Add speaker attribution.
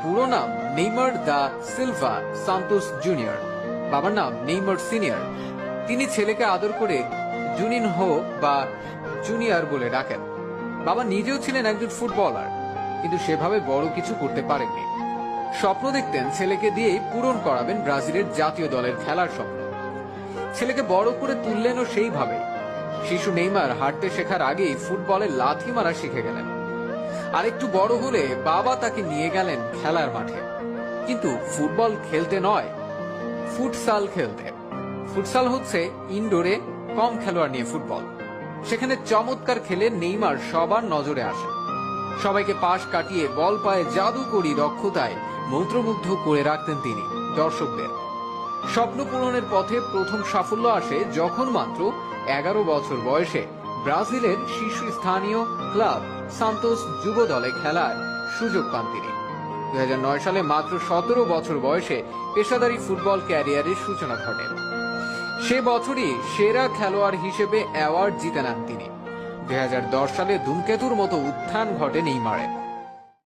Speaker 1: পুরো নাম Neymar da Silva Santos junior, বাবার নাম নেইমার সিনিয়র। তিনি ছেলেকে আদর করে জুনিনহো বা জুনিয়র বলে ডাকেন। বাবা নিজেও ছিলেন একজন ফুটবলার, কিন্তু সেভাবে বড় কিছু করতে পারেননি। স্বপ্ন দেখতেন ছেলেকে দিয়েই পূরণ করাবেন ব্রাজিলের জাতীয় দলের খেলার স্বপ্ন। ছেলেকে বড় করে তুললেনও সেইভাবেই। শিশু নেইমার হাঁটতে শেখার আগেই ফুটবলে লাথি মারা শিখে গেলেন। আর একটু বড় হলে বাবা তাকে নিয়ে গেলেন খেলার মাঠে, কিন্তু ফুটবল খেলতে নয়, ফুটসাল খেলতে। ফুটসাল হচ্ছে ইনডোরে কম খেলোয়াড় নিয়ে ফুটবল। সেখানে চমৎকার খেলে নেইমার সবার নজরে আসে। সবাইকে পাশ কাটিয়ে বল পায়ে জাদুকরী দক্ষতায় মন্ত্রমুগ্ধ করে রাখতেন তিনি দর্শকদের। স্বপ্ন পূরণের পথে প্রথম সাফল্য আসে যখন মাত্র 11 বছর বয়সে ব্রাজিলের শীর্ষস্থানীয় ক্লাব সান্তোস যুব দলে খেলার সুযোগ পান তিনি। 2009 সালে মাত্র 17 বছর বয়সে পেশাদারী ফুটবল ক্যারিয়ারের সূচনা ঘটে। সে বছরই সেরা খেলোয়াড় হিসেবে অ্যাওয়ার্ড জিতে নেন তিনি। 2010 সালে ধূমকেতুর মতো উত্থান ঘটে নেইমারে।